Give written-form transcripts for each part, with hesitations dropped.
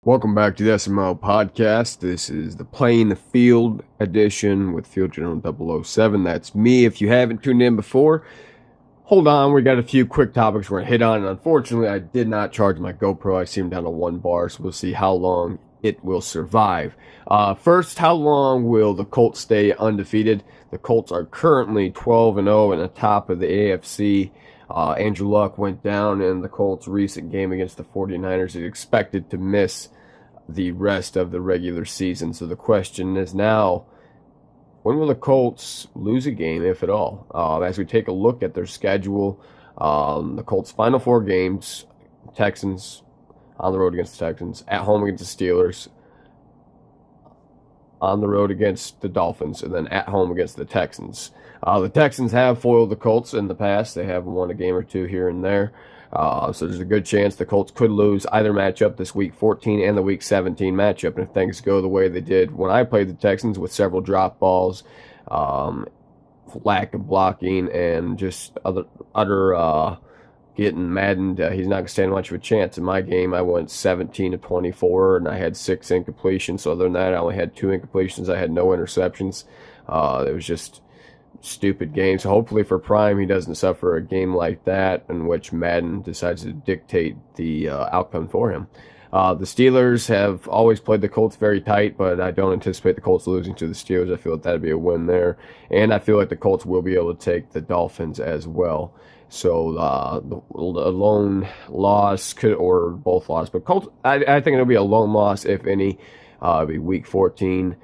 Welcome back to the SML podcast. This is the Playing the Field edition with Field General 007. That's me. If you haven't tuned in before, hold on. We got a few quick topics we're going to hit on. And unfortunately, I did not charge my GoPro. I see them down to 1 bar, so we'll see how long it will survive. First, how long will the Colts stay undefeated? The Colts are currently 12-0 and atop of the AFC. Andrew Luck went down in the Colts' recent game against the 49ers. He's expected to miss the rest of the regular season. So the question is now, when will the Colts lose a game, if at all? As we take a look at their schedule, the Colts' final 4 games: Texans on the road against the Texans, at home against the Steelers, on the road against the Dolphins, and then at home against the Texans. The Texans have foiled the Colts in the past. They have won a game or two here and there. So there's a good chance the Colts could lose either matchup, this Week 14 and the Week 17 matchup. And if things go the way they did when I played the Texans, with several drop balls, lack of blocking, and just utter getting Madden, he's not going to stand much of a chance. In my game, I went 17 of 24, and I had 6 incompletions. So other than that, I only had 2 incompletions. I had no interceptions. It was just stupid game. So hopefully for Prime, he doesn't suffer a game like that in which Madden decides to dictate the outcome for him. The Steelers have always played the Colts very tight, but I don't anticipate the Colts losing to the Steelers. I feel like that'd be a win there. And I feel like the Colts will be able to take the Dolphins as well. So the lone loss could, or both losses, but Colts, I think it'll be a lone loss, if any. It'll be Week 14.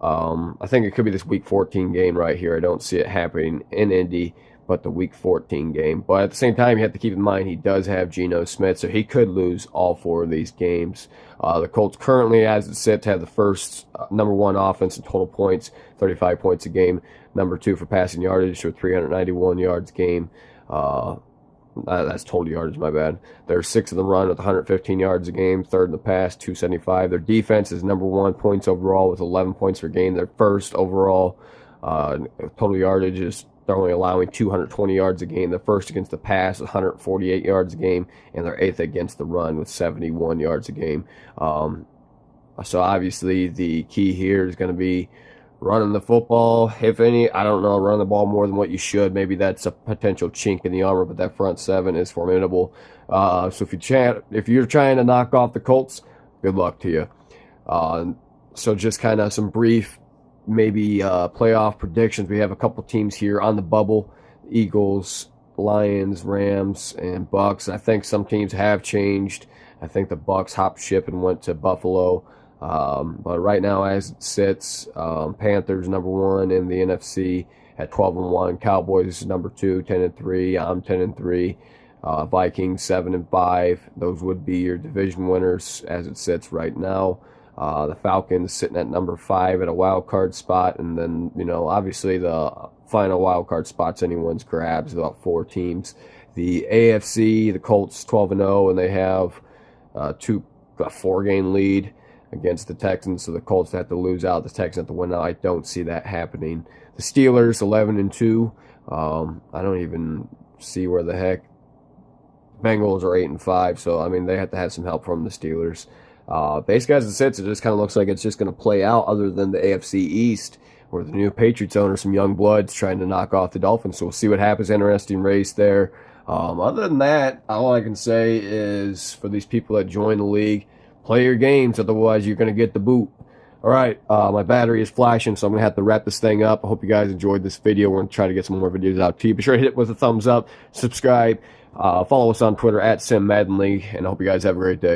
I think it could be this Week 14 game right here. I don't see it happening in Indy, but the Week 14 game. But at the same time, you have to keep in mind he does have Geno Smith, so he could lose all 4 of these games. The Colts currently, as it sits, have the first number 1 offense in total points, 35 points a game. Number 2 for passing yardage, with 391 yards a game. That's total yardage, my bad. They're 6th in the run with 115 yards a game, 3rd in the pass, 275. Their defense is number 1 points overall with 11 points per game. They're 1st overall. Total yardage is, they're only allowing 220 yards a game. They're 1st against the pass with 148 yards a game, and they're 8th against the run with 71 yards a game. So obviously the key here is going to be running the football, if any. I don't know, run the ball more than what you should. Maybe that's a potential chink in the armor, but that front 7 is formidable. So if you're trying to knock off the Colts, good luck to you. So just kind of some brief, maybe playoff predictions. We have a couple teams here on the bubble: Eagles, Lions, Rams, and Bucks. I think some teams have changed. I think the Bucks hopped ship and went to Buffalo. But right now, as it sits, Panthers number 1 in the NFC at 12-1. Cowboys number 2, 10-3. I'm 10-3. Vikings 7-5. Those would be your division winners as it sits right now. The Falcons sitting at number 5 at a wild card spot, and then obviously the final wild card spot's anyone's grabs. About 4 teams. The AFC, the Colts 12-0, and they have a 4-game lead against the Texans, so the Colts have to lose out, the Texans have to win out. I don't see that happening. The Steelers 11-2. I don't even see where the heck. Bengals are 8-5, so I mean they have to have some help from the Steelers. Basically, as it sits, it just kind of looks like it's just going to play out, other than the AFC East, where the new Patriots owner, some young bloods trying to knock off the Dolphins. So we'll see what happens. Interesting race there. Other than that, all I can say is, for these people that join the league, play your games, otherwise you're going to get the boot. All right, my battery is flashing, so I'm going to have to wrap this thing up. I hope you guys enjoyed this video. We're going to try to get some more videos out to you. Be sure to hit it with a thumbs up, subscribe, follow us on Twitter at SimMaddenLeague, and I hope you guys have a great day.